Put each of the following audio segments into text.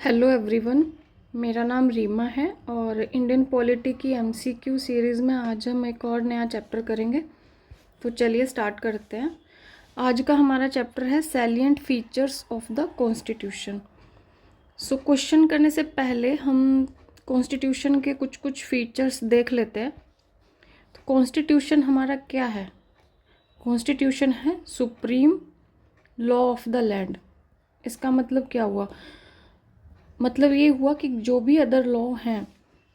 Hello everyone, मेरा नाम रीमा है और इंडियन पॉलिटी की एमसीक्यू सीरीज़ में आज हम एक और नया चैप्टर करेंगे। तो चलिए स्टार्ट करते हैं। आज का हमारा चैप्टर है salient features of the constitution. So question करने से पहले हम कॉन्स्टिट्यूशन के कुछ कुछ फीचर्स देख लेते हैं। तो कॉन्स्टिट्यूशन हमारा क्या है? कॉन्स्टिट्यूशन है supreme law of the land. इसका मतलब क्या हुआ? मतलब ये हुआ कि जो भी अदर लॉ हैं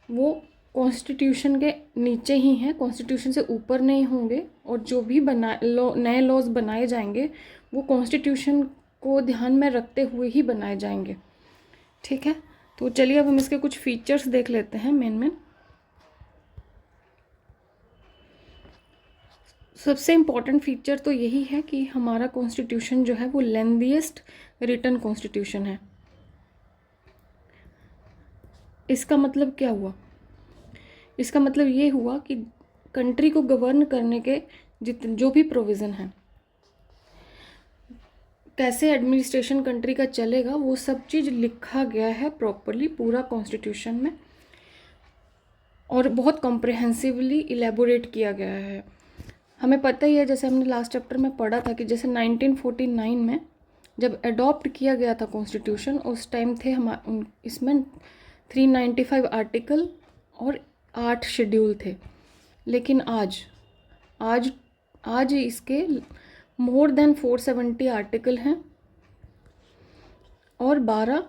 वो कॉन्स्टिट्यूशन के नीचे ही हैं, कॉन्स्टिट्यूशन से ऊपर नहीं होंगे। और जो भी नए लॉज बनाए जाएंगे वो कॉन्स्टिट्यूशन को ध्यान में रखते हुए ही बनाए जाएंगे। ठीक है, तो चलिए अब हम इसके कुछ फीचर्स देख लेते हैं। मेन सबसे इम्पॉर्टेंट फीचर तो यही है कि हमारा कॉन्स्टिट्यूशन जो है वो लेंथीएस्ट रिटन कॉन्स्टिट्यूशन है। इसका मतलब क्या हुआ? इसका मतलब ये हुआ कि कंट्री को गवर्न करने के जो भी प्रोविज़न हैं, कैसे एडमिनिस्ट्रेशन कंट्री का चलेगा, वो सब चीज़ लिखा गया है प्रॉपरली पूरा कॉन्स्टिट्यूशन में और बहुत कॉम्प्रिहेंसिवली इलेबोरेट किया गया है। हमें पता ही है, जैसे हमने लास्ट चैप्टर में पढ़ा था कि जैसे 1949 में जब अडॉप्ट किया गया था कॉन्स्टिट्यूशन, उस टाइम थे इसमें 395 आर्टिकल और 8 शेड्यूल थे। लेकिन आज आज आज इसके मोर देन 470 आर्टिकल हैं और 12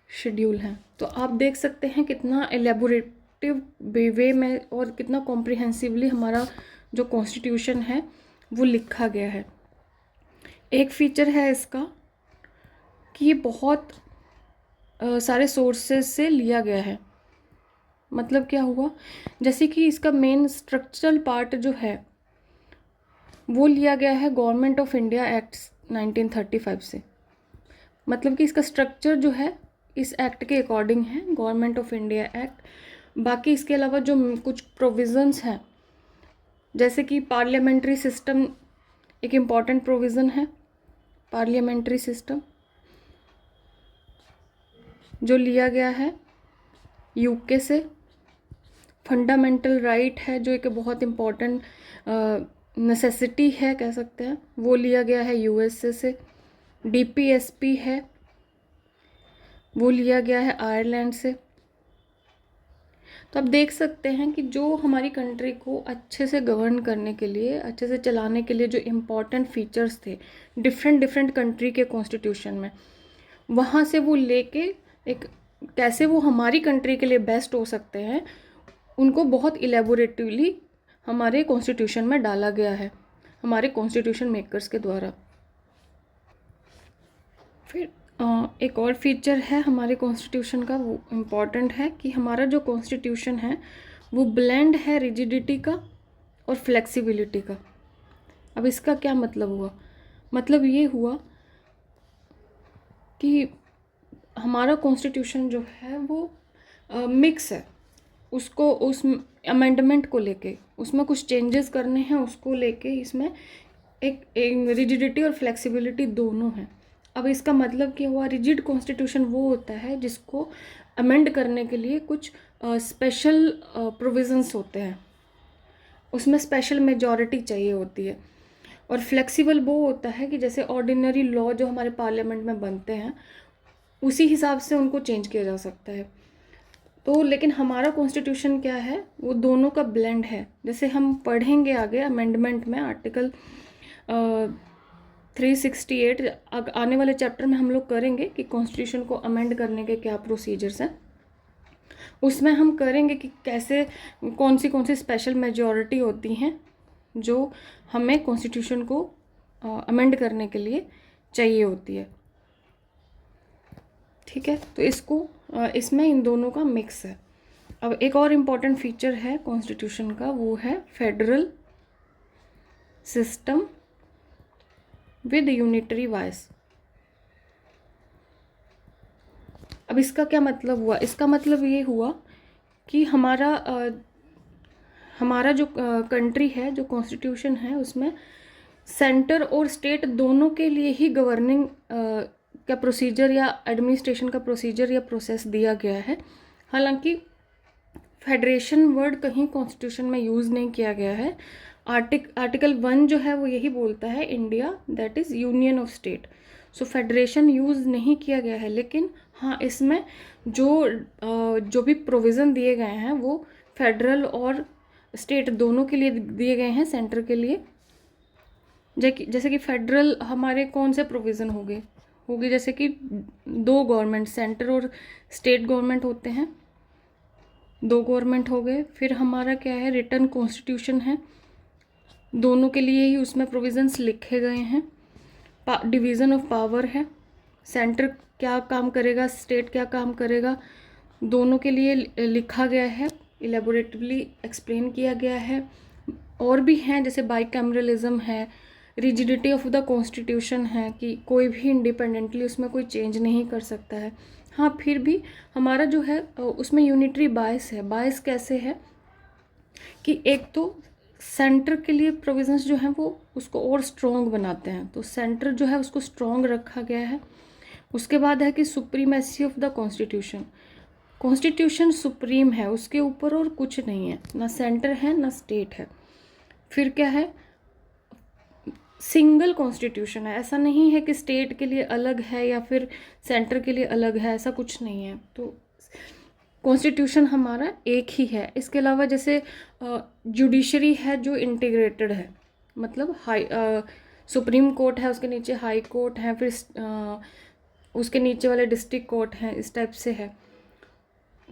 शेड्यूल हैं। तो आप देख सकते हैं कितना एलेबोरेटिव वे में और कितना कॉम्प्रिहेंसिवली हमारा जो कॉन्स्टिट्यूशन है वो लिखा गया है। एक फीचर है इसका कि ये बहुत सारे सोर्सेज से लिया गया है। मतलब क्या हुआ? जैसे कि इसका मेन स्ट्रक्चरल पार्ट जो है वो लिया गया है गवर्नमेंट ऑफ इंडिया एक्ट 1935 से। मतलब कि इसका स्ट्रक्चर जो है इस एक्ट के अकॉर्डिंग है, गवर्नमेंट ऑफ इंडिया एक्ट। बाकी इसके अलावा जो कुछ प्रोविज़न्स हैं, जैसे कि पार्लियामेंट्री सिस्टम एक इम्पॉर्टेंट प्रोविज़न है। पार्लियामेंट्री सिस्टम जो लिया गया है यूके से। फंडामेंटल राइट है जो एक बहुत इम्पॉर्टेंट नेसेसिटी है कह सकते हैं, वो लिया गया है यूएसए से। डीपीएसपी है वो लिया गया है आयरलैंड से। तो आप देख सकते हैं कि जो हमारी कंट्री को अच्छे से गवर्न करने के लिए, अच्छे से चलाने के लिए जो इम्पॉर्टेंट फीचर्स थे डिफरेंट कंट्री के कॉन्स्टिट्यूशन में, वहाँ से वो लेके एक कैसे वो हमारी कंट्री के लिए बेस्ट हो सकते हैं, उनको बहुत इलेबोरेटिवली हमारे कॉन्स्टिट्यूशन में डाला गया है हमारे कॉन्स्टिट्यूशन मेकर्स के द्वारा। फिर एक और फीचर है हमारे कॉन्स्टिट्यूशन का, वो इम्पॉर्टेंट है कि हमारा जो कॉन्स्टिट्यूशन है वो ब्लेंड है रिजिडिटी का और फ्लेक्सिबिलिटी का। अब इसका क्या मतलब हुआ? मतलब ये हुआ कि हमारा कॉन्स्टिट्यूशन जो है वो मिक्स है। उसको उस अमेंडमेंट को लेके उसमें कुछ चेंजेस करने हैं, उसको लेके इसमें एक रिजिडिटी और फ्लेक्सिबिलिटी दोनों हैं। अब इसका मतलब क्या हुआ? रिजिड कॉन्स्टिट्यूशन वो होता है जिसको अमेंड करने के लिए कुछ स्पेशल प्रोविजंस होते हैं, उसमें स्पेशल मेजॉरिटी चाहिए होती है। और फ्लेक्सिबल वो होता है कि जैसे ऑर्डिनरी लॉ जो हमारे पार्लियामेंट में बनते हैं उसी हिसाब से उनको चेंज किया जा सकता है। तो लेकिन हमारा कॉन्स्टिट्यूशन क्या है, वो दोनों का ब्लेंड है। जैसे हम पढ़ेंगे आगे अमेंडमेंट में आर्टिकल 368 आने वाले चैप्टर में हम लोग करेंगे कि कॉन्स्टिट्यूशन को अमेंड करने के क्या प्रोसीजर्स हैं। उसमें हम करेंगे कि कैसे कौन सी स्पेशल मेजॉरिटी होती हैं जो हमें कॉन्स्टिट्यूशन को अमेंड करने के लिए चाहिए होती है। ठीक है, तो इसमें इन दोनों का मिक्स है। अब एक और इम्पॉर्टेंट फीचर है कॉन्स्टिट्यूशन का, वो है federal system with unitary voice. अब इसका क्या मतलब हुआ? इसका मतलब ये हुआ कि हमारा जो कंट्री है, जो कॉन्स्टिट्यूशन है, उसमें सेंटर और स्टेट दोनों के लिए ही गवर्निंग का प्रोसीजर या एडमिनिस्ट्रेशन का प्रोसीजर या प्रोसेस दिया गया है। हालांकि फेडरेशन वर्ड कहीं कॉन्स्टिट्यूशन में यूज़ नहीं किया गया है। आर्टिकल 1 जो है वो यही बोलता है India that is union of state. So federation use नहीं किया गया है, लेकिन हाँ इसमें जो भी प्रोविज़न दिए गए हैं वो फेडरल और स्टेट दोनों के लिए दिए गए हैं, सेंटर के लिए। जैसे कि फेडरल हमारे कौन से प्रोविज़न होगी जैसे कि 2 गवर्नमेंट, सेंटर और स्टेट गवर्नमेंट होते हैं, 2 गवर्नमेंट हो गए। फिर हमारा क्या है, रिटन कॉन्स्टिट्यूशन है, दोनों के लिए ही उसमें प्रोविजंस लिखे गए हैं। डिवीज़न ऑफ पावर है, सेंटर क्या काम करेगा, स्टेट क्या काम करेगा, दोनों के लिए लिखा गया है, इलेबोरेटिवली एक्सप्लेन किया गया है। और भी हैं जैसे बाइकैमरलिज्म है, रिजिडिटी ऑफ द कॉन्स्टिट्यूशन है कि कोई भी इंडिपेंडेंटली उसमें कोई चेंज नहीं कर सकता है। हाँ फिर भी हमारा जो है उसमें यूनिटरी बायस है। बायस कैसे है कि एक तो सेंटर के लिए प्रोविजंस जो हैं वो उसको और स्ट्रॉन्ग बनाते हैं, तो सेंटर जो है उसको स्ट्रॉन्ग रखा गया है। उसके बाद है कि supremacy of the constitution, constitution supreme है, उसके ऊपर और कुछ नहीं है, ना सेंटर है ना स्टेट है। फिर क्या है, सिंगल कॉन्स्टिट्यूशन है, ऐसा नहीं है कि स्टेट के लिए अलग है या फिर सेंटर के लिए अलग है, ऐसा कुछ नहीं है। तो कॉन्स्टिट्यूशन हमारा एक ही है। इसके अलावा जैसे जुडिशरी है जो इंटीग्रेटेड है, मतलब सुप्रीम कोर्ट है, उसके नीचे हाई कोर्ट है, फिर उसके नीचे वाले डिस्ट्रिक्ट कोर्ट हैं, इस टाइप से है।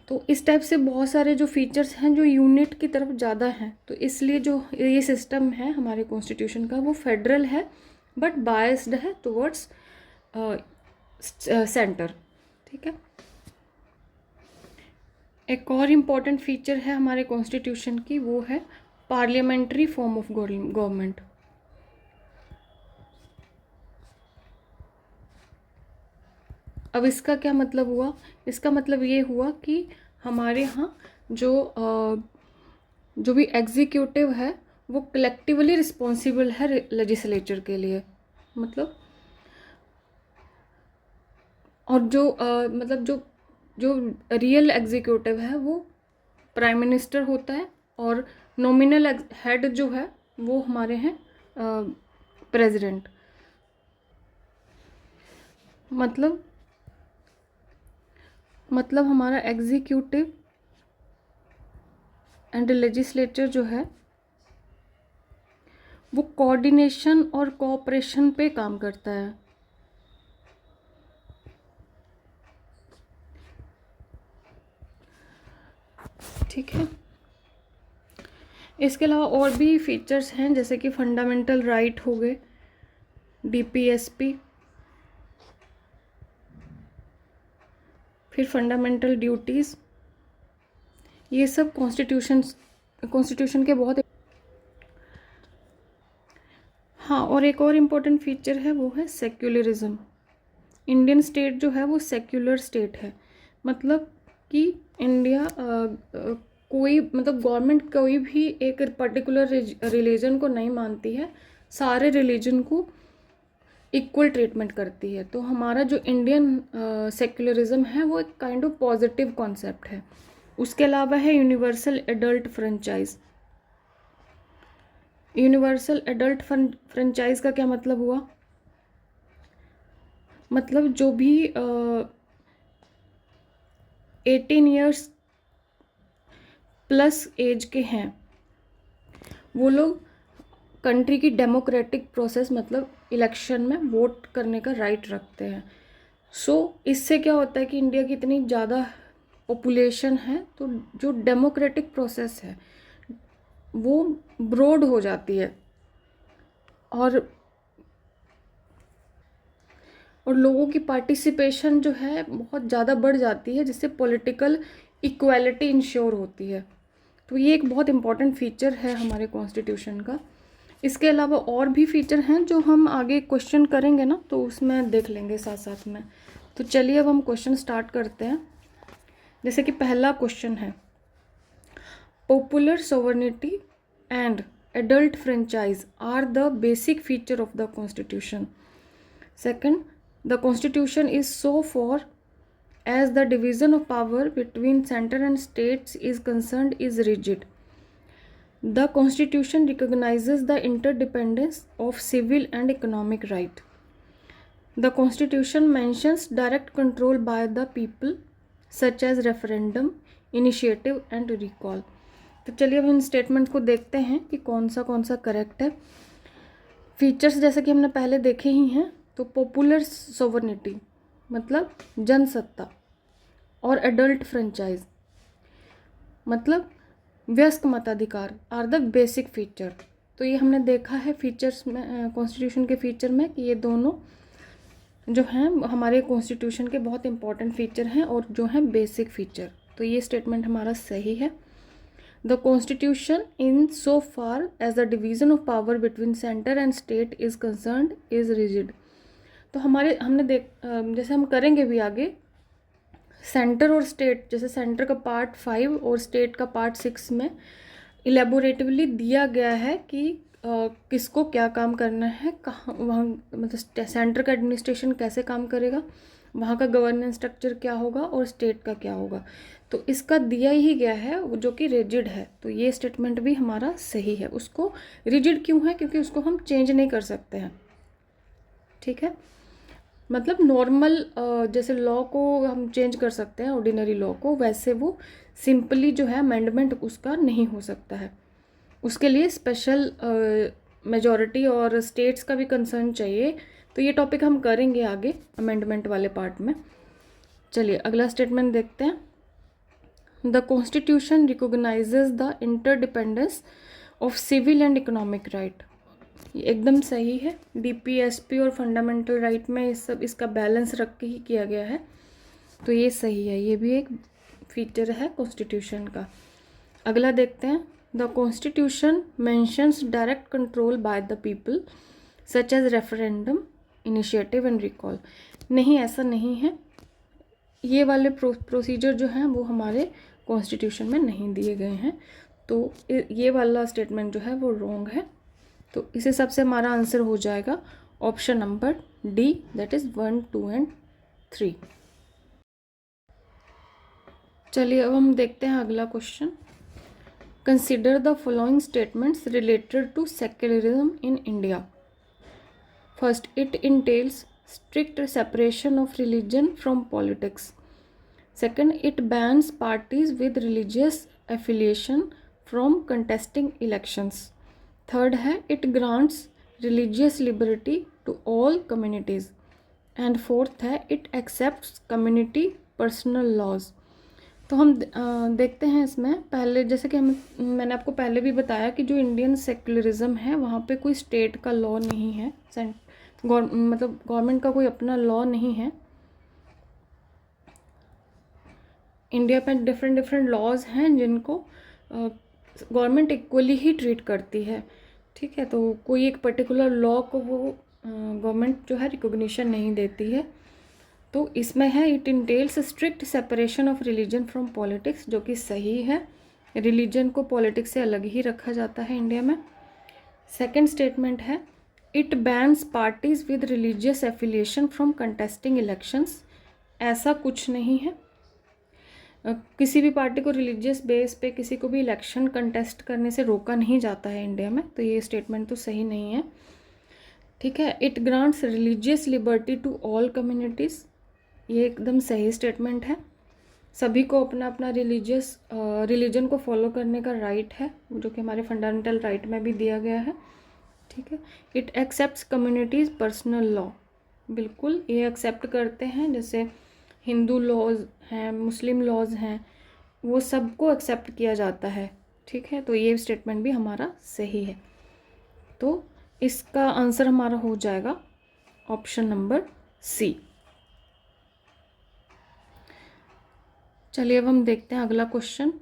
तो इस टाइप से बहुत सारे जो फीचर्स हैं जो यूनिट की तरफ ज़्यादा हैं, तो इसलिए जो ये सिस्टम है हमारे कॉन्स्टिट्यूशन का वो फेडरल है बट बायस्ड है टुवर्ड्स सेंटर। ठीक है। एक और इम्पॉर्टेंट फीचर है हमारे कॉन्स्टिट्यूशन की, वो है पार्लियामेंट्री फॉर्म ऑफ गवर्नमेंट। अब इसका क्या मतलब हुआ, इसका मतलब ये हुआ कि हमारे यहाँ जो भी एग्जीक्यूटिव है वो कलेक्टिवली रिस्पॉन्सिबल है लेजिस्लेचर के लिए, मतलब और मतलब जो रियल एग्जीक्यूटिव है वो प्राइम मिनिस्टर होता है और नॉमिनल हेड जो है वो हमारे हैं प्रेसिडेंट। मतलब हमारा एग्जीक्यूटिव एंड लेजिस्लेचर जो है वो कोऑर्डिनेशन और कोऑपरेशन पे काम करता है। ठीक है। इसके अलावा और भी फीचर्स हैं जैसे कि फंडामेंटल राइट हो गए, डीपीएसपी, फिर फंडामेंटल ड्यूटीज़, ये सब कॉन्स्टिट्यूशन के बहुत। हाँ, और एक और इम्पोर्टेंट फीचर है वो है सेक्युलरिज्म। इंडियन स्टेट जो है वो सेक्युलर स्टेट है, मतलब कि इंडिया कोई मतलब गवर्नमेंट कोई भी एक पर्टिकुलर रिलीजन को नहीं मानती है, सारे रिलीजन को इक्वल ट्रीटमेंट करती है। तो हमारा जो इंडियन सेक्युलरिज्म है वो एक काइंड ऑफ पॉजिटिव कॉन्सेप्ट है। उसके अलावा है universal adult franchise. Universal adult franchise का क्या मतलब हुआ, मतलब जो भी 18 ईयर्स प्लस एज के हैं वो लोग कंट्री की डेमोक्रेटिक प्रोसेस मतलब इलेक्शन में वोट करने का राइट रखते हैं। सो इससे क्या होता है कि इंडिया की इतनी ज़्यादा पॉपुलेशन है तो जो डेमोक्रेटिक प्रोसेस है वो ब्रॉड हो जाती है और लोगों की पार्टिसिपेशन जो है बहुत ज़्यादा बढ़ जाती है, जिससे पॉलिटिकल इक्वालिटी इंश्योर होती है। तो ये एक बहुत इम्पॉर्टेंट फीचर है हमारे कॉन्स्टिट्यूशन का। इसके अलावा और भी फीचर हैं जो हम आगे क्वेश्चन करेंगे ना, तो उसमें देख लेंगे साथ साथ में। तो चलिए अब हम क्वेश्चन स्टार्ट करते हैं। जैसे कि पहला क्वेश्चन है, popular sovereignty and adult franchise are the basic feature of the constitution. Second, the constitution is so far as the division of power between center and states is concerned is rigid. The constitution recognizes the interdependence of civil and economic right. The constitution mentions direct control by the people such as referendum, initiative and recall. तो चलिए अब इन statement को देखते हैं कि कौन सा correct है. फीचर्स जैसे कि हमने पहले देखे ही हैं, तो पॉपुलर सोवर्निटी मतलब जनसत्ता, और एडल्ट फ्रेंचाइज मतलब व्यस्क मताधिकार आर द बेसिक फीचर. तो ये हमने देखा है फीचर्स में, कॉन्स्टिट्यूशन के फीचर में, कि ये दोनों जो हैं हमारे कॉन्स्टिट्यूशन के बहुत इंपॉर्टेंट फीचर हैं और जो हैं बेसिक फीचर. तो ये स्टेटमेंट हमारा सही है. The constitution in so far as the division of power between centre and state is concerned is rigid. तो हमने जैसे हम करेंगे भी आगे, सेंटर और स्टेट, जैसे सेंटर का पार्ट 5 और स्टेट का पार्ट 6 में इलेबोरेटिवली दिया गया है कि किसको क्या काम करना है, कहाँ वहाँ मतलब सेंटर का एडमिनिस्ट्रेशन कैसे काम करेगा, वहाँ का गवर्नेंस स्ट्रक्चर क्या होगा और स्टेट का क्या होगा. तो इसका दिया ही गया है जो कि रिजिड है. तो ये स्टेटमेंट भी हमारा सही है. उसको रिजिड क्यों है? क्योंकि उसको हम चेंज नहीं कर सकते हैं. ठीक है, मतलब नॉर्मल जैसे लॉ को हम चेंज कर सकते हैं, ऑर्डिनरी लॉ को, वैसे वो सिंपली जो है अमेंडमेंट उसका नहीं हो सकता है. उसके लिए स्पेशल मेजॉरिटी और स्टेट्स का भी कंसर्न चाहिए. तो ये टॉपिक हम करेंगे आगे अमेंडमेंट वाले पार्ट में. चलिए अगला स्टेटमेंट देखते हैं. The constitution recognises the interdependence of civil and economic right. ये एकदम सही है. डीपीएसपी और फंडामेंटल राइट में इसका बैलेंस रख के ही किया गया है. तो ये सही है. ये भी एक फीचर है कॉन्स्टिट्यूशन का. अगला देखते हैं. The constitution mentions direct control by the people such as referendum, initiative and recall. नहीं, ऐसा नहीं है. ये वाले प्रोसीजर जो हैं वो हमारे कॉन्स्टिट्यूशन में नहीं दिए गए हैं. तो ये वाला स्टेटमेंट जो है वो रॉन्ग है. तो इस हिसाब से हमारा आंसर हो जाएगा option number D, that is 1, 2 and 3. चलिए अब हम देखते हैं अगला question. Consider the following statements related to secularism in India. First, it entails strict separation of religion from politics. Second, it bans parties with religious affiliation from contesting elections. Third है, it grants religious liberty to all communities. And fourth है, it accepts community personal laws. तो हम देखते हैं इसमें. पहले जैसे कि मैंने आपको पहले भी बताया कि जो इंडियन सेक्युलरिज्म है वहाँ पे कोई स्टेट का लॉ नहीं है, मतलब गवर्नमेंट का कोई अपना लॉ नहीं है. इंडिया में डिफरेंट लॉज हैं जिनको गवर्नमेंट इक्वली ही ट्रीट करती है. ठीक है, तो कोई एक पर्टिकुलर लॉ को वो गवर्नमेंट जो है रिकॉग्निशन नहीं देती है. तो इसमें है it entails strict separation of religion from politics, जो कि सही है. रिलीजन को पॉलिटिक्स से अलग ही रखा जाता है इंडिया में. सेकेंड स्टेटमेंट है it bans parties with religious affiliation from contesting elections. ऐसा कुछ नहीं है. किसी भी पार्टी को रिलीजियस बेस पे किसी को भी इलेक्शन कंटेस्ट करने से रोका नहीं जाता है इंडिया में. तो ये स्टेटमेंट तो सही नहीं है. ठीक है. It grants religious liberty to all communities. ये एकदम सही स्टेटमेंट है. सभी को अपना अपना रिलीजन को फॉलो करने का राइट है, जो कि हमारे फंडामेंटल राइट में भी दिया गया है. ठीक है. It accepts communities personal law. बिल्कुल ये एक्सेप्ट करते हैं. जैसे हिंदू लॉज हैं, मुस्लिम लॉज हैं, वो सबको एक्सेप्ट किया जाता है. ठीक है. तो ये स्टेटमेंट भी हमारा सही है. तो इसका आंसर हमारा हो जाएगा ऑप्शन नंबर सी. चलिए अब हम देखते हैं अगला क्वेश्चन.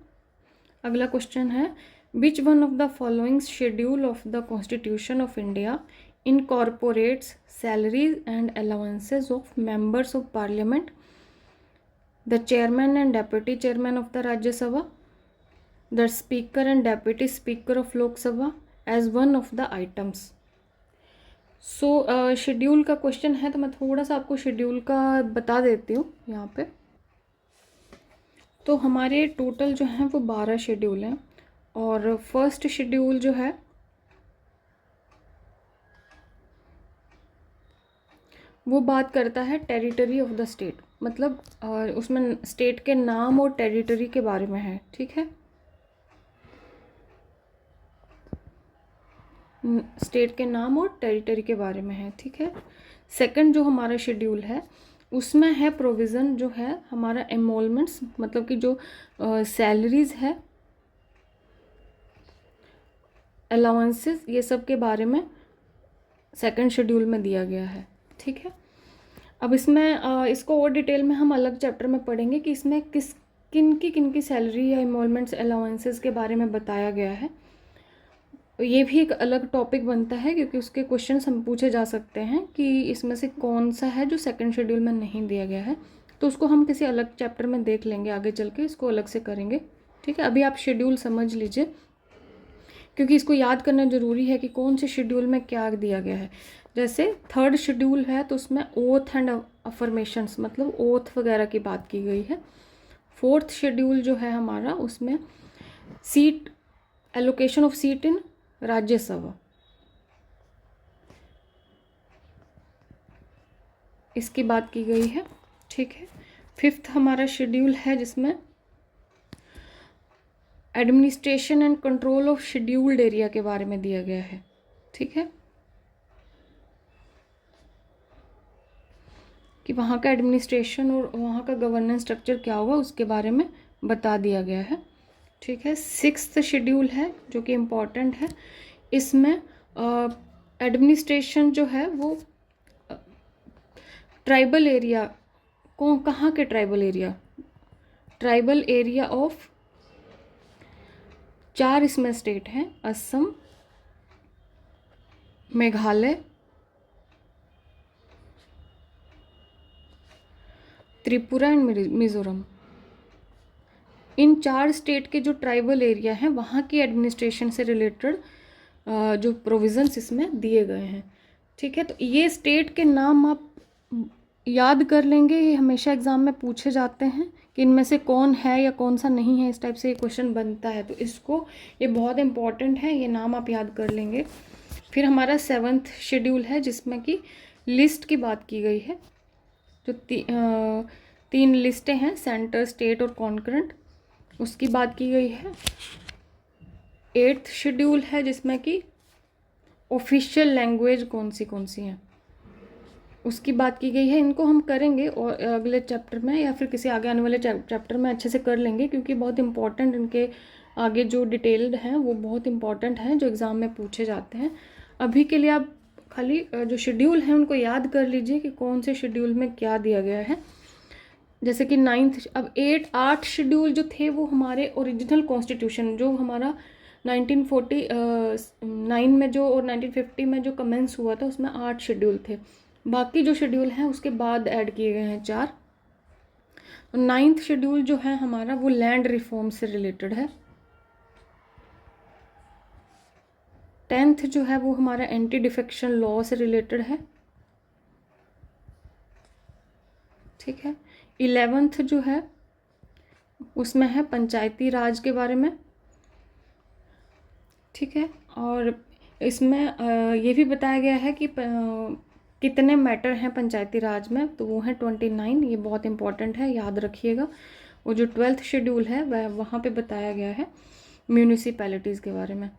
अगला क्वेश्चन है विच one of the following schedule of the constitution of India incorporates salaries and allowances of members of parliament, the chairman and deputy chairman of the Rajya Sabha, the speaker and deputy speaker of Lok Sabha as one of the items. So schedule का question है, तो मैं थोड़ा सा आपको schedule का बता देती हूँ यहाँ पे। तो हमारे टोटल जो हैं वो 12 शेड्यूल हैं, और फर्स्ट शेड्यूल जो है वो बात करता है टेरिटरी ऑफ द स्टेट, मतलब उसमें स्टेट के नाम और टेरिटरी के बारे में है, ठीक है। स्टेट के नाम और टेरिटरी के बारे में है, ठीक है। सेकंड जो हमारा शेड्यूल है उसमें है प्रोविज़न जो है हमारा एमोलमेंट्स, मतलब कि जो सैलरीज है, अलाउंसेस, ये सब के बारे में सेकंड शेड्यूल में दिया गया है, ठीक है। अब इसमें इसको और डिटेल में हम अलग चैप्टर में पढ़ेंगे कि इसमें किन की सैलरी या एमोलमेंट्स अलाउंसेस के बारे में बताया गया है। ये भी एक अलग टॉपिक बनता है, क्योंकि उसके क्वेश्चंस हम पूछे जा सकते हैं कि इसमें से कौन सा है जो सेकंड शेड्यूल में नहीं दिया गया है। तो उसको हम किसी अलग चैप्टर में देख लेंगे, आगे चल के इसको अलग से करेंगे, ठीक है। अभी आप शेड्यूल समझ लीजिए, क्योंकि इसको याद करना ज़रूरी है कि कौन से शेड्यूल में क्या दिया गया है। जैसे थर्ड शेड्यूल है तो उसमें ओथ एंड अफर्मेशंस, मतलब ओथ वगैरह की बात की गई है। फोर्थ शेड्यूल जो है हमारा उसमें सीट, एलोकेशन ऑफ सीट इन राज्यसभा, इसकी बात की गई है, ठीक है। फिफ्थ हमारा शेड्यूल है जिसमें administration and control of scheduled area के बारे में दिया गया है, ठीक है, कि वहाँ का एडमिनिस्ट्रेशन और वहाँ का गवर्नेंस स्ट्रक्चर क्या होगा उसके बारे में बता दिया गया है, ठीक है। सिक्स्थ शेड्यूल है जो कि इम्पॉर्टेंट है। इसमें एडमिनिस्ट्रेशन जो है वो ट्राइबल एरिया कहाँ के ट्राइबल एरिया ऑफ 4 इसमें स्टेट हैं, Assam, Meghalaya, Tripura and Mizoram. In 4 state के जो ट्राइबल एरिया हैं वहाँ की एडमिनिस्ट्रेशन से रिलेटेड जो प्रोविजंस इसमें दिए गए हैं, ठीक है। तो ये स्टेट के नाम आप याद कर लेंगे, ये हमेशा एग्जाम में पूछे जाते हैं कि इनमें से कौन है या कौन सा नहीं है, इस टाइप से ये क्वेश्चन बनता है। तो इसको, ये बहुत इंपॉर्टेंट है, ये नाम आप याद कर लेंगे। फिर हमारा 7th शेड्यूल है जिसमें कि लिस्ट की बात की गई है, जो 3 लिस्टें हैं, सेंटर, स्टेट और कॉन्करेंट, उसकी बात की गई है। 8th शेड्यूल है जिसमें कि ऑफिशियल लैंग्वेज कौन सी हैं उसकी बात की गई है। इनको हम करेंगे और अगले चैप्टर में या फिर किसी आगे आने वाले चैप्टर में अच्छे से कर लेंगे, क्योंकि बहुत इंपॉर्टेंट, इनके आगे जो डिटेल्ड हैं वो बहुत इंपॉर्टेंट हैं, जो एग्ज़ाम में पूछे जाते हैं। अभी के लिए आप खाली जो शेड्यूल हैं उनको याद कर लीजिए कि कौन से शेड्यूल में क्या दिया गया है। जैसे कि 9th, अब 8 शेड्यूल जो थे वो हमारे ओरिजिनल कॉन्स्टिट्यूशन, जो हमारा 1949 में जो और 1950 में जो कमेंस हुआ था उसमें 8 शेड्यूल थे। बाकी जो शेड्यूल हैं उसके बाद ऐड किए गए हैं 4। 9th शेड्यूल जो है हमारा वो लैंड रिफॉर्म से रिलेटेड है। 10th जो है वो हमारा एंटी डिफेक्शन लॉ से रिलेटेड है, ठीक है। 11th जो है उसमें है पंचायती राज के बारे में, ठीक है। और इसमें ये भी बताया गया है कि कितने मैटर हैं पंचायती राज में, तो वो हैं 29, ये बहुत इंपॉर्टेंट है, याद रखिएगा। और जो 12th शेड्यूल है वह वहाँ पे बताया गया है म्यूनिसिपैलिटीज़ के बारे में,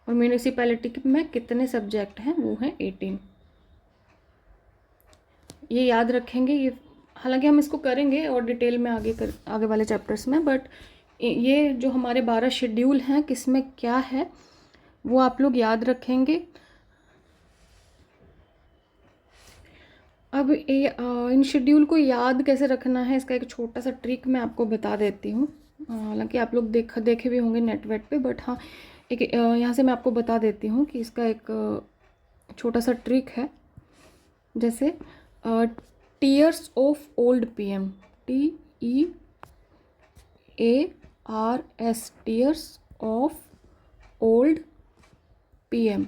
और म्यूनिसिपैलिटी में कितने सब्जेक्ट हैं वो हैं 18, ये याद रखेंगे। ये हालांकि हम इसको करेंगे और डिटेल में आगे वाले चैप्टर्स में, बट ये जो हमारे 12 शेड्यूल हैं किसमें क्या है वो आप लोग याद रखेंगे। अब इन शेड्यूल को याद कैसे रखना है, इसका एक छोटा सा ट्रिक मैं आपको बता देती हूँ। हालांकि आप लोग देखे भी होंगे नेट वेट पे, बट हाँ, एक यहाँ से मैं आपको बता देती हूँ कि इसका एक छोटा सा ट्रिक है। जैसे tears of old PM, TEARS, tears of old, PM.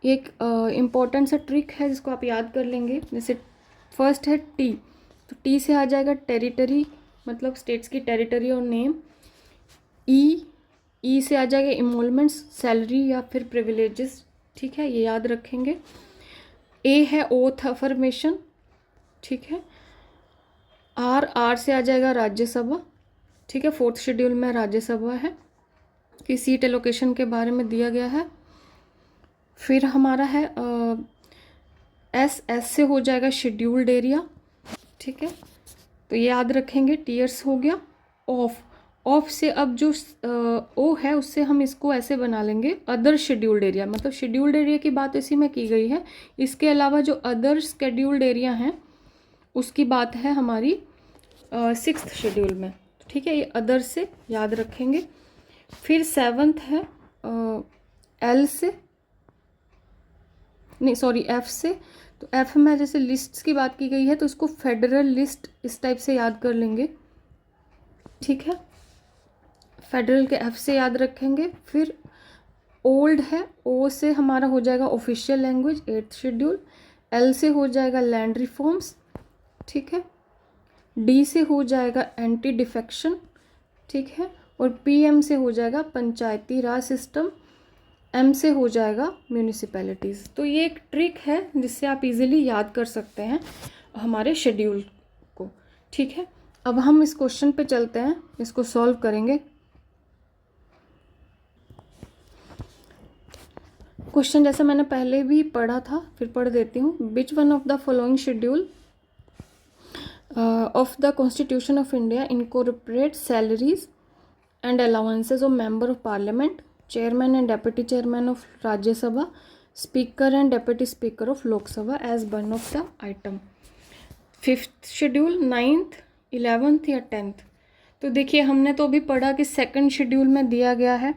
ये एक इम्पॉर्टेंट सा ट्रिक है जिसको आप याद कर लेंगे। जैसे फर्स्ट है टी, तो टी से आ जाएगा टेरिटरी, मतलब स्टेट्स की टेरिटरी और नेम। ई से आ जाएगा इमोलमेंट्स, सैलरी या फिर प्रिविलेजेस, ठीक है, ये याद रखेंगे। ए है ओथ अफर्मेशन, ठीक है। आर से आ जाएगा राज्यसभा, ठीक है, फोर्थ शेड्यूल में राज्यसभा है कि सीट एलोकेशन के बारे में दिया गया है। फिर हमारा है एस से हो जाएगा शेड्यूल्ड एरिया, ठीक है, तो ये याद रखेंगे। टीयर्स हो गया। ऑफ से अब जो ओ है उससे हम इसको ऐसे बना लेंगे अदर शेड्यूल्ड एरिया, मतलब शेड्यूल्ड एरिया की बात इसी में की गई है। इसके अलावा जो अदर शेड्यूल्ड एरिया हैं उसकी बात है हमारी 6th शेड्यूल में, ठीक है, ये अदर से याद रखेंगे। फिर 7th है एल से, नहीं सॉरी एफ से। तो एफ में जैसे लिस्ट्स की बात की गई है तो इसको फेडरल लिस्ट इस टाइप से याद कर लेंगे, ठीक है, फेडरल के एफ से याद रखेंगे। फिर ओल्ड है, ओ से हमारा हो जाएगा official language 8th schedule. L से हो जाएगा लैंड रिफॉर्म्स, ठीक है। डी से हो जाएगा एंटी डिफेक्शन, ठीक है, और पीएम से हो जाएगा पंचायती राज सिस्टम। एम से हो जाएगा म्यूनिसिपैलिटीज़। तो ये एक ट्रिक है जिससे आप इजीली याद कर सकते हैं हमारे शेड्यूल को, ठीक है। अब हम इस क्वेश्चन पे चलते हैं, इसको सॉल्व करेंगे। क्वेश्चन जैसे मैंने पहले भी पढ़ा था फिर पढ़ देती हूँ। Which one of the following schedule of the constitution of India incorporate salaries and allowances of member of parliament, chairman and deputy chairman of Rajya Sabha, speaker and deputy speaker of Lok Sabha as one of the item. 5th schedule, 9th, 11th या 10th। तो देखिए हमने तो अभी पढ़ा कि 2nd schedule में दिया गया है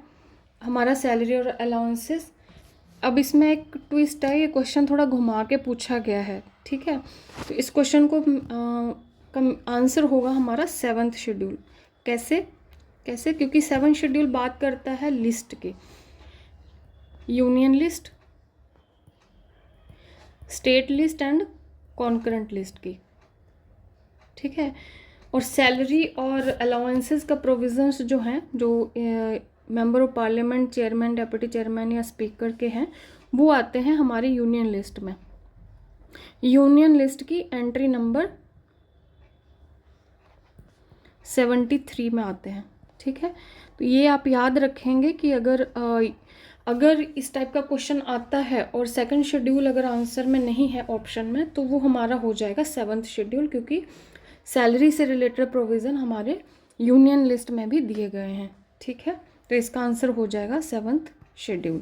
हमारा सैलरी और अलाउंसेस। अब इसमें एक ट्विस्ट है, ये क्वेश्चन थोड़ा घुमा के पूछा गया है, ठीक है। तो इस क्वेश्चन को आंसर होगा हमारा 7th शेड्यूल। कैसे कैसे? क्योंकि 7th शेड्यूल बात करता है लिस्ट की, union list, state list and concurrent list की, ठीक है। और सैलरी और अलाउंसेस का प्रोविजंस जो हैं, जो member of parliament, chairman, deputy chairman या स्पीकर के हैं, वो आते हैं हमारी यूनियन लिस्ट में। यूनियन लिस्ट की एंट्री नंबर 73 में आते हैं, ठीक है। तो ये आप याद रखेंगे कि अगर इस टाइप का क्वेश्चन आता है और 2nd शेड्यूल अगर आंसर में नहीं है ऑप्शन में, तो वो हमारा हो जाएगा 7th शेड्यूल, क्योंकि सैलरी से रिलेटेड प्रोविज़न हमारे यूनियन लिस्ट में भी दिए गए हैं, ठीक है। तो इसका आंसर हो जाएगा 7th शेड्यूल।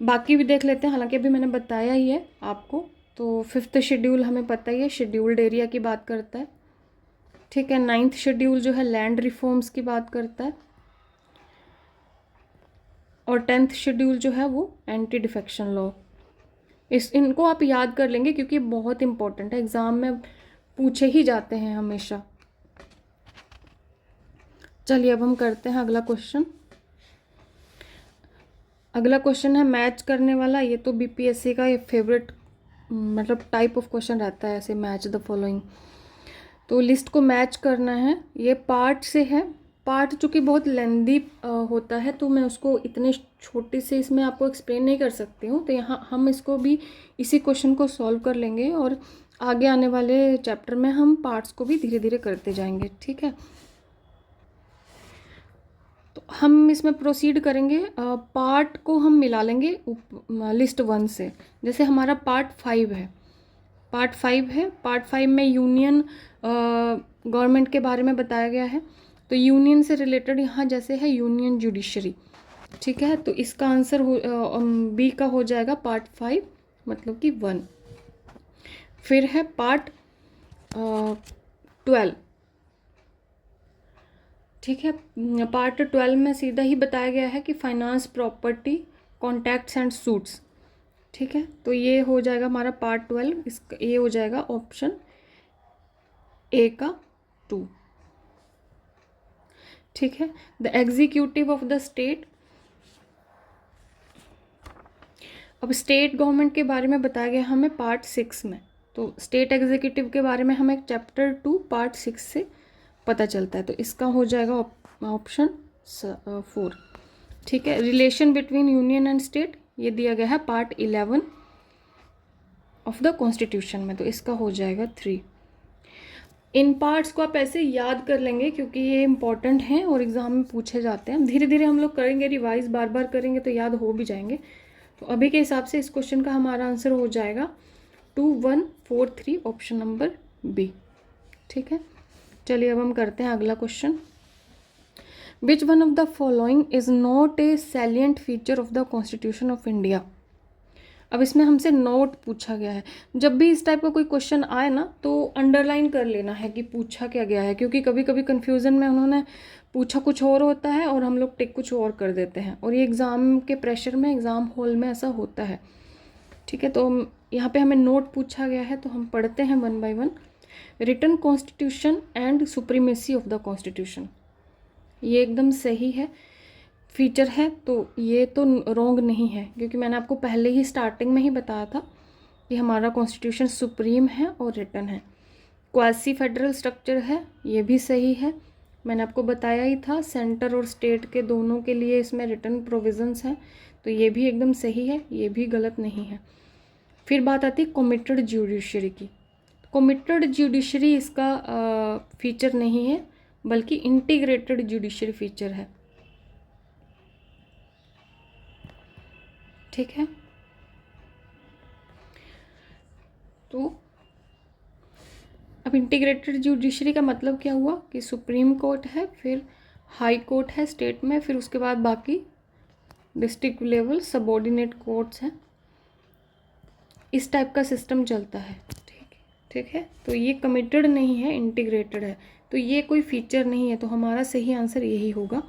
बाकी भी देख लेते हैं, हालांकि अभी मैंने बताया ही है आपको। तो 5th शेड्यूल हमें पता ही है, शेड्यूल्ड एरिया की बात करता है, ठीक है। 9th शेड्यूल जो है लैंड रिफॉर्म्स की बात करता है, और 10th शेड्यूल जो है वो एंटी डिफेक्शन लॉ। इनको आप याद कर लेंगे क्योंकि बहुत इंपॉर्टेंट है, एग्जाम में पूछे ही जाते हैं हमेशा। चलिए अब हम करते हैं अगला क्वेश्चन। अगला क्वेश्चन है मैच करने वाला। ये तो बीपीएससी का ये फेवरेट मतलब टाइप ऑफ क्वेश्चन रहता है, ऐसे मैच द फॉलोइंग। तो लिस्ट को मैच करना है, ये पार्ट से है। पार्ट चूँकि बहुत लेंदी होता है तो मैं उसको इतने छोटे से इसमें आपको एक्सप्लेन नहीं कर सकती हूँ। तो यहाँ हम इसको भी इसी क्वेश्चन को सॉल्व कर लेंगे और आगे आने वाले चैप्टर में हम पार्ट्स को भी धीरे धीरे करते जाएंगे, ठीक है। तो हम इसमें प्रोसीड करेंगे, पार्ट को हम मिला लेंगे लिस्ट 1 से। जैसे हमारा पार्ट 5 है, पार्ट 5 है, पार्ट 5 में यूनियन गवर्नमेंट के बारे में बताया गया है। तो यूनियन से रिलेटेड यहाँ जैसे है यूनियन जुडिशरी, ठीक है। तो इसका आंसर बी का हो जाएगा पार्ट 5, मतलब कि 1। फिर है पार्ट 12, ठीक है। पार्ट 12 में सीधा ही बताया गया है कि finance, property, contracts and suits, ठीक है। तो ये हो जाएगा हमारा पार्ट 12, इसका ये हो जाएगा ऑप्शन ए का 2, ठीक है। The executive of the state, अब स्टेट गवर्नमेंट के बारे में बताया गया हमें पार्ट 6 में, तो स्टेट एग्जीक्यूटिव के बारे में हमें चैप्टर 2 पार्ट 6 से पता चलता है, तो इसका हो जाएगा ऑप्शन 4। ठीक है, relation between union and state ये दिया गया है पार्ट 11 ऑफ द कॉन्स्टिट्यूशन में, तो इसका हो जाएगा 3। इन पार्ट्स को आप ऐसे याद कर लेंगे क्योंकि ये इंपॉर्टेंट हैं और एग्जाम में पूछे जाते हैं। धीरे धीरे हम लोग करेंगे रिवाइज, बार बार करेंगे तो याद हो भी जाएंगे। तो अभी के हिसाब से इस क्वेश्चन का हमारा आंसर हो जाएगा 2143 ऑप्शन नंबर बी। ठीक है, चलिए अब हम करते हैं अगला question. Which one of the following is not a salient feature of the constitution of India. अब इसमें हमसे नोट पूछा गया है। जब भी इस टाइप का कोई क्वेश्चन आए ना तो अंडरलाइन कर लेना है कि पूछा क्या गया है, क्योंकि कभी कभी कन्फ्यूज़न में उन्होंने पूछा कुछ और होता है और हम लोग टिक कुछ और कर देते हैं, और ये एग्ज़ाम के प्रेशर में, एग्ज़ाम हॉल में ऐसा होता है। ठीक है, तो यहाँ पे हमें नोट पूछा गया है तो हम पढ़ते हैं one by one. Written constitution and supremacy of the constitution, ये एकदम सही है, फीचर है, तो ये तो रॉन्ग नहीं है, क्योंकि मैंने आपको पहले ही स्टार्टिंग में ही बताया था कि हमारा कॉन्स्टिट्यूशन सुप्रीम है और रिटन है। क्वासी फेडरल स्ट्रक्चर है, ये भी सही है, मैंने आपको बताया ही था। सेंटर और स्टेट के दोनों के लिए इसमें रिटन प्रोविजंस हैं, तो ये भी एकदम सही है, ये भी गलत नहीं है। फिर बात आती है कमिटेड जुडिशरी की। कमिटेड जुडिशरी इसका फीचर नहीं है, बल्कि इंटीग्रेटेड जुडिशरी फीचर है। ठीक है, तो अब इंटीग्रेटेड जुडिशरी का मतलब क्या हुआ कि सुप्रीम कोर्ट है, फिर हाई कोर्ट है स्टेट में, फिर उसके बाद बाकी डिस्ट्रिक्ट लेवल सबऑर्डिनेट कोर्ट्स हैं, इस टाइप का सिस्टम चलता है। ठीक है, तो ये कमिटेड नहीं है, इंटीग्रेटेड है, तो ये कोई फीचर नहीं है, तो हमारा सही आंसर यही होगा।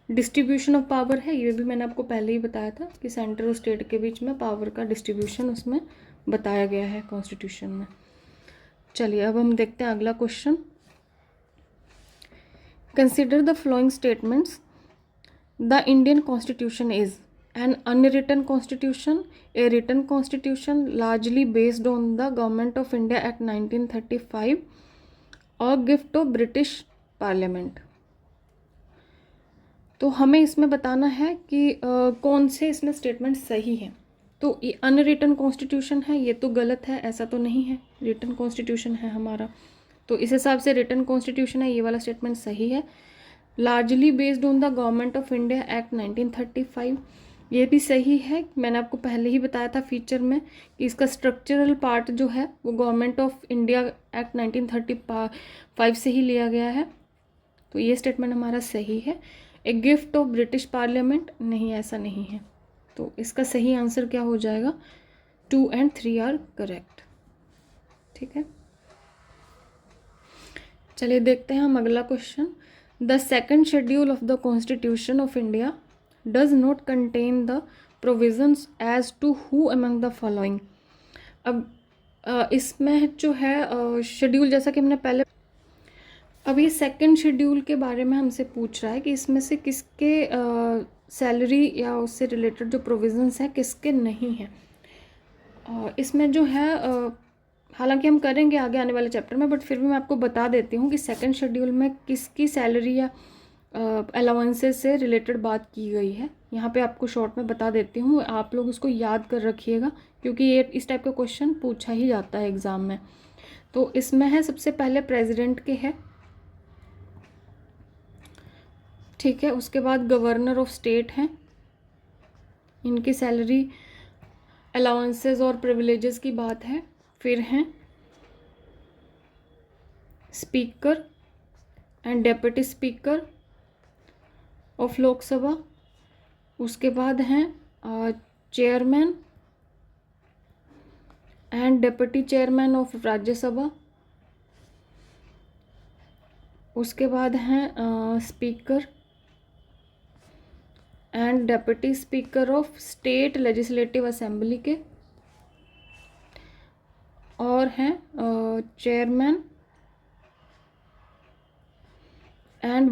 डिस्ट्रीब्यूशन ऑफ पावर है, ये भी मैंने आपको पहले ही बताया था कि सेंटर और स्टेट के बीच में पावर का डिस्ट्रीब्यूशन उसमें बताया गया है कॉन्स्टिट्यूशन में। चलिए अब हम देखते हैं अगला question. Consider the flowing statements. The Indian constitution is an unwritten constitution, a written constitution largely based on the Government of India Act 1935, or gift of British Parliament। तो हमें इसमें बताना है कि कौन से इसमें स्टेटमेंट सही है। तो ये अनरिटन कॉन्स्टिट्यूशन है, ये तो गलत है, ऐसा तो नहीं है, रिटन कॉन्स्टिट्यूशन है हमारा, तो इस हिसाब से रिटन कॉन्स्टिट्यूशन है, ये वाला स्टेटमेंट सही है। Largely based on the government of India act 1935, ये भी सही है, मैंने आपको पहले ही बताया था फीचर में कि इसका स्ट्रक्चरल पार्ट जो है वो गवर्नमेंट ऑफ इंडिया एक्ट 1935 से ही लिया गया है, तो ये स्टेटमेंट हमारा सही है। A gift of British parliament, नहीं ऐसा नहीं है, तो इसका सही आंसर क्या हो जाएगा, 2 and 3 आर करेक्ट। ठीक है, चलिए देखते हैं हम अगला question. The second schedule of the constitution of India does not contain the provisions as to who among the following. अब इसमें जो है शेड्यूल, जैसा कि हमने पहले, अब ये सेकंड शेड्यूल के बारे में हमसे पूछ रहा है कि इसमें से किसके सैलरी या उससे रिलेटेड जो प्रोविजंस हैं किसके नहीं हैं। इसमें जो है हालांकि हम करेंगे आगे आने वाले चैप्टर में, बट फिर भी मैं आपको बता देती हूँ कि सेकंड शेड्यूल में किसकी सैलरी या अलाउंसेस से रिलेटेड बात की गई है। यहाँ पे आपको शॉर्ट में बता देती हूँ, आप लोग इसको याद कर रखिएगा क्योंकि ये इस टाइप का क्वेश्चन पूछा ही जाता है एग्ज़ाम में। तो इसमें है सबसे पहले प्रेसिडेंट के है, ठीक है, उसके बाद गवर्नर ऑफ स्टेट हैं, इनकी सैलरी अलाउंसेस और प्रिविलेजेस की बात है। फिर हैं speaker and deputy speaker of Lok Sabha, उसके बाद हैं chairman and deputy chairman of Rajya Sabha, उसके बाद हैं speaker and deputy speaker of state legislative assembly के, और हैं chairman and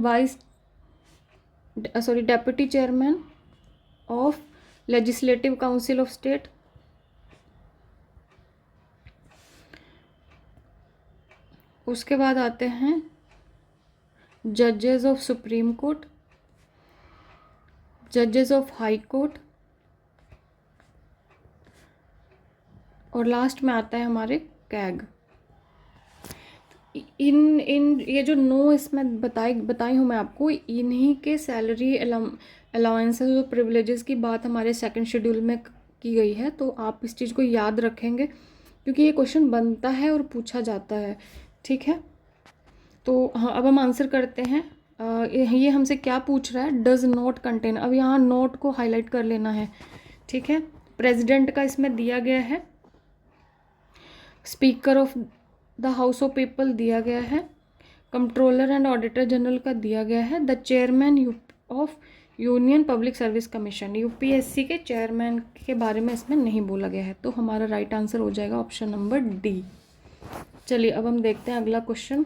deputy chairman of legislative council of state, उसके बाद आते हैं जजेस ऑफ सुप्रीम कोर्ट, जजेस ऑफ हाई कोर्ट, और लास्ट में आता है हमारे कैग। इन ये जो 9 इसमें बताई हूँ मैं आपको, इन्हीं के सैलरी अलाउंसेस और प्रिविलेजेस की बात हमारे सेकंड शेड्यूल में की गई है। तो आप इस चीज़ को याद रखेंगे क्योंकि ये क्वेश्चन बनता है और पूछा जाता है, ठीक है। तो हाँ, अब हम आंसर करते हैं। ये हमसे क्या पूछ रहा है, डज नॉट कंटेन। अब यहाँ नोट को हाईलाइट कर लेना है, ठीक है। प्रेसिडेंट का इसमें दिया गया है, speaker of the house of people दिया गया है, कंट्रोलर एंड ऑडिटर जनरल का दिया गया है, the chairman of union public service commission, UPSC के चेयरमैन के बारे में इसमें नहीं बोला गया है। तो हमारा राइट आंसर हो जाएगा ऑप्शन नंबर डी। चलिए अब हम देखते हैं अगला क्वेश्चन।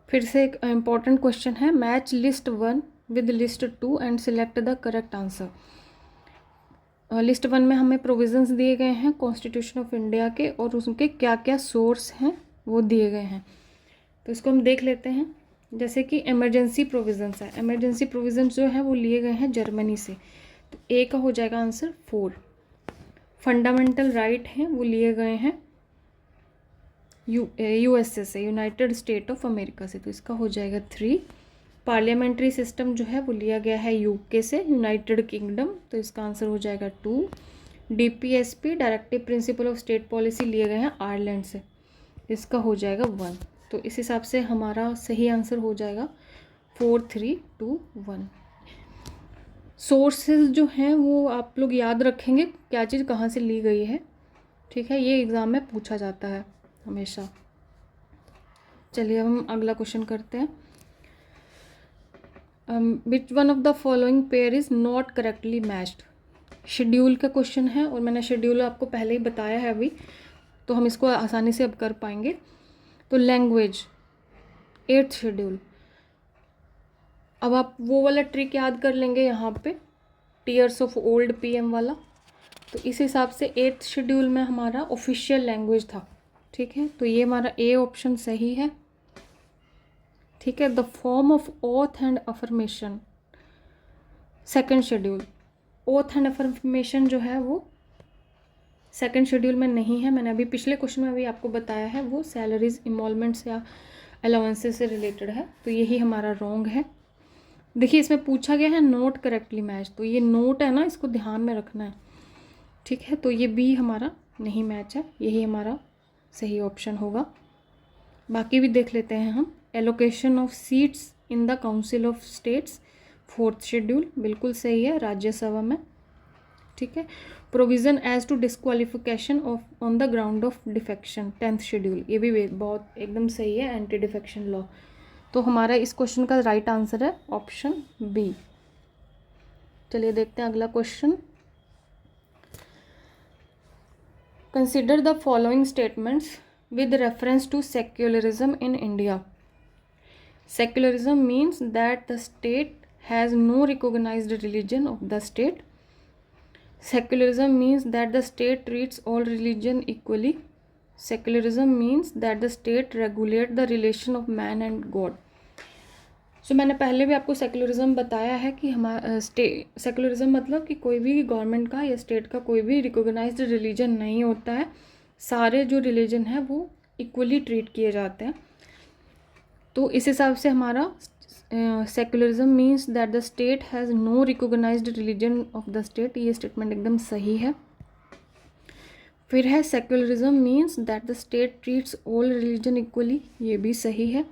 फिर से एक इम्पॉर्टेंट क्वेश्चन है, match list 1 with list 2 and select the correct answer. List 1 में हमें प्रोविजंस दिए गए हैं कॉन्स्टिट्यूशन ऑफ इंडिया के, और उसके क्या क्या सोर्स हैं वो दिए गए हैं। तो इसको हम देख लेते हैं। जैसे कि इमरजेंसी प्रोविजंस है, इमरजेंसी प्रोविजंस जो है वो लिए गए हैं जर्मनी से, तो ए का हो जाएगा आंसर 4। फंडामेंटल राइट हैं वो लिए गए हैं यूएसए से, यूनाइटेड स्टेट ऑफ अमेरिका से, तो इसका हो जाएगा 3। पार्लियामेंट्री सिस्टम जो है वो लिया गया है यूके से, यूनाइटेड किंगडम, तो इसका आंसर हो जाएगा 2। DPSP directive principle of state policy लिए गए हैं आयरलैंड से, इसका हो जाएगा 1। तो इस हिसाब से हमारा सही आंसर हो जाएगा 4, 3, 2, 1। सोर्सेज जो हैं वो आप लोग याद रखेंगे क्या चीज़ कहाँ से ली गई है, ठीक है, ये एग्ज़ाम में पूछा जाता है हमेशा। चलिए अब हम अगला क्वेश्चन करते हैं। विच one of the following pair is not correctly matched. Schedule का क्वेश्चन है और मैंने शेड्यूल आपको पहले ही बताया है अभी, तो हम इसको आसानी से अब कर पाएंगे। तो लैंग्वेज 8th शेड्यूल, अब आप वो वाला ट्रिक याद कर लेंगे यहाँ पे, टीयर्स ऑफ ओल्ड पीएम वाला। तो इस हिसाब से 8th शेड्यूल में हमारा ऑफिशियल लैंग्वेज था, ठीक है। तो ये हमारा ए ऑप्शन सही है, ठीक है। The form of oath and affirmation, second schedule, oath and affirmation जो है वो सेकंड शेड्यूल में नहीं है। मैंने अभी पिछले क्वेश्चन में भी आपको बताया है, वो सैलरीज इमॉलमेंट्स या अलाउंसेस से रिलेटेड है, तो यही हमारा रॉन्ग है। देखिए इसमें पूछा गया है नोट करेक्टली मैच, तो ये नोट है ना, इसको ध्यान में रखना है, ठीक है। तो ये बी हमारा नहीं मैच है, यही हमारा सही ऑप्शन होगा। बाकी भी देख लेते हैं हम। Allocation of seats in the council of states 4th schedule बिल्कुल सही है, राज्यसभा में, ठीक है। Provision as to disqualification of on the ground of defection 10th schedule, ये भी बहुत एकदम सही है, एंटी डिफेक्शन लॉ। तो हमारा इस क्वेश्चन का राइट आंसर है ऑप्शन बी। चलिए देखते हैं अगला question. Consider the following statements with reference to secularism in India. Secularism means that the state has no recognized religion of the state. Secularism means that the state treats all religion equally. Secularism means that the state regulates the relation of man and God. So मैंने पहले भी आपको secularism बताया है कि हमारा secularism मतलब कि कोई भी गवर्नमेंट का या स्टेट का कोई भी रिकॉग्नाइज्ड रिलीजन नहीं होता है, सारे जो रिलीजन है वो इक्वली ट्रीट किए जाते हैं। तो इस हिसाब से हमारा secularism means that the state has no recognised religion of the state, ये स्टेटमेंट एकदम सही है। फिर है secularism means that the state treats all religion equally, ये भी सही है।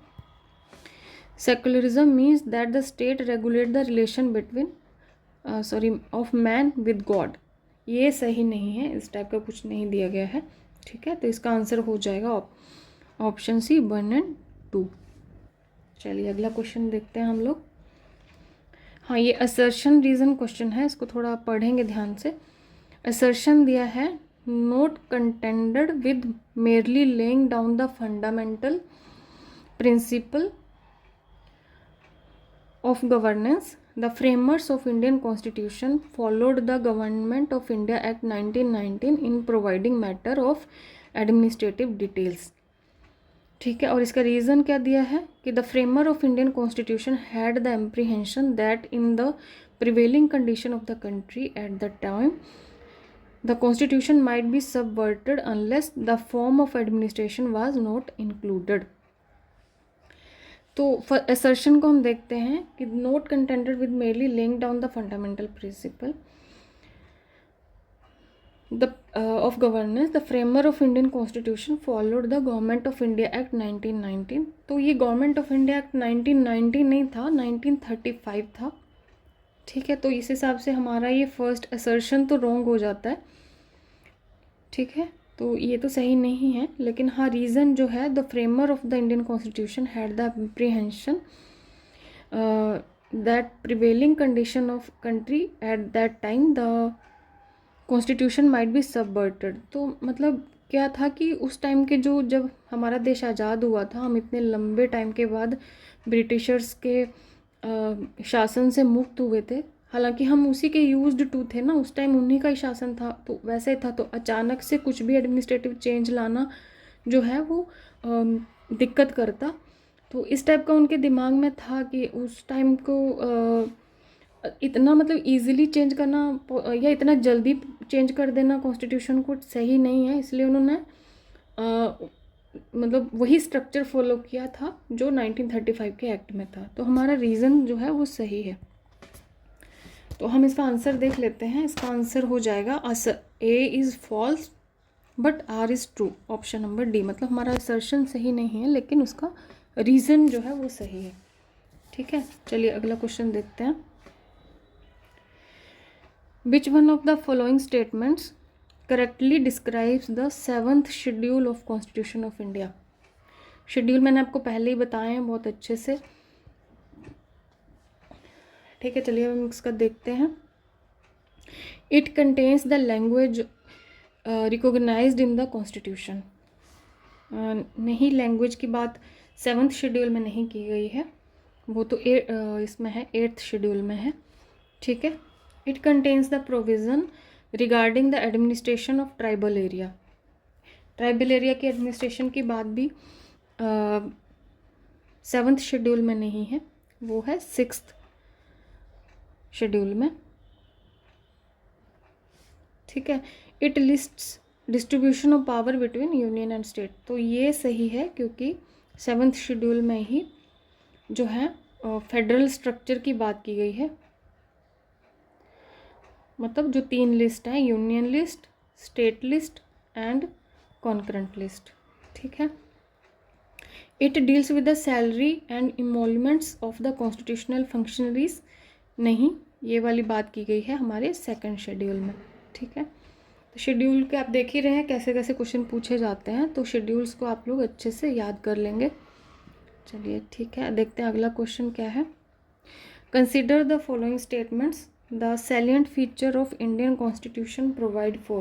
Secularism means that the state regulate the relation between of man with god, ये सही नहीं है, इस टाइप का कुछ नहीं दिया गया है, ठीक है। तो इसका आंसर हो जाएगा ऑप्शन सी 1 और 2। चलिए अगला क्वेश्चन देखते हैं हम लोग। हाँ, ये असर्शन रीज़न क्वेश्चन है, इसको थोड़ा पढ़ेंगे ध्यान से। असर्शन दिया है not contended with merely laying down the fundamental principle of governance the framers of Indian constitution followed the government of India act 1919 in providing matter of administrative details. ठीक है, और इसका रीज़न क्या दिया है कि the framer of Indian constitution had the apprehension that in the prevailing condition of the country at the time the constitution might be subverted unless the form of administration was not included. तो assertion को हम देखते हैं कि note contented with merely laying down the fundamental principle of governance, the framer of Indian Constitution followed the Government of India Act 1919। तो ये Government of India Act 1919 नहीं था, 1935 था। ठीक है, तो इस हिसाब से हमारा ये फर्स्ट असर्शन तो रॉन्ग हो जाता है। ठीक है, तो ये तो सही नहीं है, लेकिन हाँ रीज़न जो है, the framer of the Indian constitution had the apprehension that prevailing condition of country at that time the constitution might be subverted. तो मतलब क्या था कि उस टाइम के जो, जब हमारा देश आज़ाद हुआ था, हम इतने लंबे टाइम के बाद ब्रिटिशर्स के शासन से मुक्त हुए थे, हालांकि हम उसी के यूज्ड टू थे ना, उस टाइम उन्हीं का ही शासन था, तो वैसे था। तो अचानक से कुछ भी एडमिनिस्ट्रेटिव चेंज लाना जो है वो दिक्कत करता। तो इस टाइप का उनके दिमाग में था कि उस टाइम को इतना मतलब इजीली चेंज करना या इतना जल्दी चेंज कर देना कॉन्स्टिट्यूशन को सही नहीं है, इसलिए उन्होंने मतलब वही स्ट्रक्चर फॉलो किया था जो 1935 के एक्ट में था। तो हमारा रीज़न जो है वो सही है। तो हम इसका आंसर देख लेते हैं। इसका आंसर हो जाएगा A is false but R is true, option number D. मतलब हमारा असर्शन सही नहीं है, लेकिन उसका रीज़न जो है वो सही है। ठीक है, चलिए अगला क्वेश्चन देखते हैं। Which one of the following statements correctly describes the 7th schedule of Constitution of India? Schedule मैंने आपको पहले ही बताए हैं बहुत अच्छे से। ठीक है, चलिए हम इसका देखते हैं। It contains the language recognized in the Constitution। नहीं, लैंग्वेज की बात 7th शेड्यूल में नहीं की गई है, वो तो इसमें है, 8th शेड्यूल में है। ठीक है, It contains the provision regarding the administration of tribal area। Tribal area की एडमिनिस्ट्रेशन की बात भी 7th शेड्यूल में नहीं है, वो है 6th शेड्यूल में। ठीक है, it lists distribution of power between union and state. तो ये सही है, क्योंकि 7th शेड्यूल में ही जो है फेडरल स्ट्रक्चर की बात की गई है। मतलब जो 3 लिस्ट हैं, union list, state list and concurrent list. ठीक है, it deals with the salary and emoluments of the constitutional functionaries. नहीं, ये वाली बात की गई है हमारे 2nd शेड्यूल में। ठीक है, तो शेड्यूल के आप देख ही रहे हैं कैसे कैसे क्वेश्चन पूछे जाते हैं, तो शेड्यूल्स को आप लोग अच्छे से याद कर लेंगे। चलिए ठीक है, देखते हैं अगला क्वेश्चन क्या है। Consider the following statements. The salient feature of Indian Constitution provide for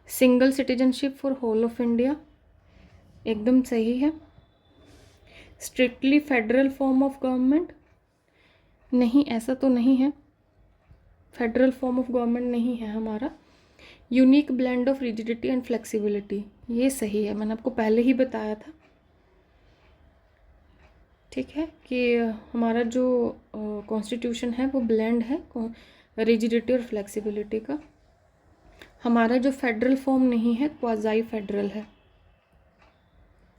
single citizenship for whole of India। एकदम सही है। Strictly federal form of government। नहीं, ऐसा तो नहीं है, फेडरल फॉर्म ऑफ गवर्नमेंट नहीं है हमारा। Unique blend of rigidity and flexibility, ये सही है, मैंने आपको पहले ही बताया था। ठीक है, कि हमारा जो कॉन्स्टिट्यूशन है वो ब्लेंड है रिजिडिटी और फ्लेक्सिबिलिटी का। हमारा जो फेडरल फॉर्म नहीं है, क्वाज़ाई फेडरल है,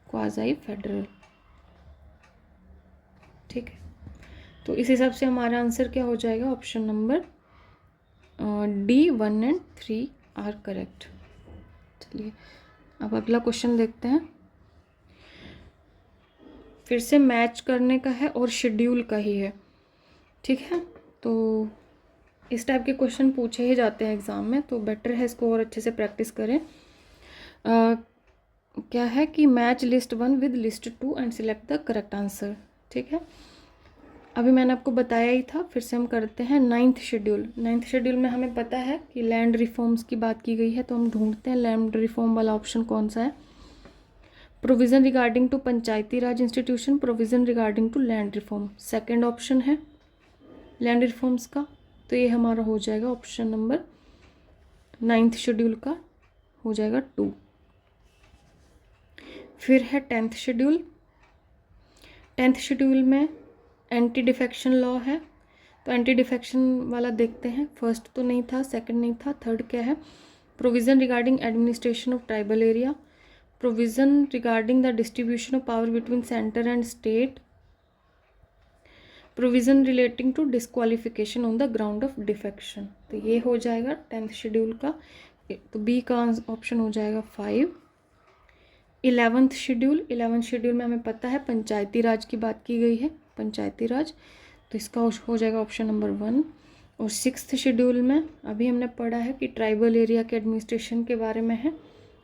क्वाज़ाई फेडरल। ठीक है, तो इस हिसाब से हमारा आंसर क्या हो जाएगा, ऑप्शन नंबर डी 1 और 3 आर करेक्ट। चलिए अब अगला क्वेश्चन देखते हैं। फिर से मैच करने का है और शेड्यूल का ही है। ठीक है, तो इस टाइप के क्वेश्चन पूछे ही जाते हैं एग्ज़ाम में, तो बेटर है इसको और अच्छे से प्रैक्टिस करें। क्या है कि match list 1 with list 2 and select the correct answer. ठीक है, अभी मैंने आपको बताया ही था, फिर से हम करते हैं 9th शेड्यूल। 9th शेड्यूल में हमें पता है कि लैंड रिफॉर्म्स की बात की गई है, तो हम ढूंढते हैं लैंड रिफॉर्म वाला ऑप्शन कौन सा है। Provision regarding to Panchayati Raj institution, provision regarding to land reform, 2nd option है। लैंड रिफॉर्म्स का, तो ये हमारा हो जाएगा ऑप्शन नंबर 9th शेड्यूल का हो जाएगा 2। फिर है 10th शेड्यूल। 10th शेड्यूल में एंटी डिफेक्शन लॉ है, तो एंटी डिफेक्शन वाला देखते हैं। फर्स्ट तो नहीं था, सेकंड नहीं था, थर्ड क्या है? Provision regarding administration of tribal area, provision regarding the distribution of power between centre and state, provision relating to disqualification on the ground of defection. तो ये हो जाएगा 10th शेड्यूल का, तो बी का ऑप्शन हो जाएगा 5। 11th schedule. 11th शेड्यूल में हमें पता है पंचायती राज की बात की गई है, पंचायती राज, तो इसका हो जाएगा ऑप्शन नंबर 1। और 6th शेड्यूल में अभी हमने पढ़ा है कि ट्राइबल एरिया के एडमिनिस्ट्रेशन के बारे में है,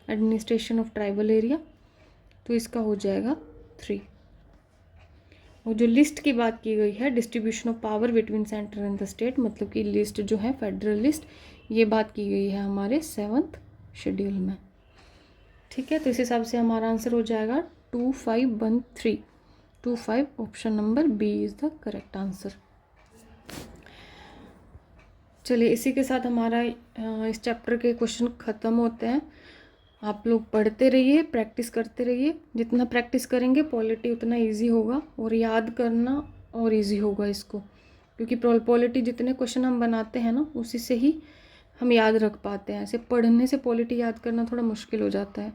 एडमिनिस्ट्रेशन ऑफ ट्राइबल एरिया, तो इसका हो जाएगा 3। और जो लिस्ट की बात की गई है, distribution of power between centre and the state, मतलब कि लिस्ट जो है फेडरल लिस्ट, ये बात की गई है हमारे 7th शेड्यूल में। ठीक है, तो इस हिसाब से हमारा आंसर हो जाएगा 2513। 25 option number B is the correct answer. चलिए, इसी के साथ हमारा इस चैप्टर के क्वेश्चन ख़त्म होते हैं। आप लोग पढ़ते रहिए, प्रैक्टिस करते रहिए। जितना प्रैक्टिस करेंगे पॉलिटी उतना इजी होगा, और याद करना और इजी होगा इसको, क्योंकि पॉलिटी जितने क्वेश्चन हम बनाते हैं ना, उसी से ही हम याद रख पाते हैं। ऐसे पढ़ने से पॉलिटी याद करना थोड़ा मुश्किल हो जाता है।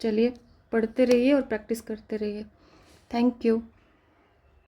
चलिए, पढ़ते रहिए और प्रैक्टिस करते रहिए। Thank you.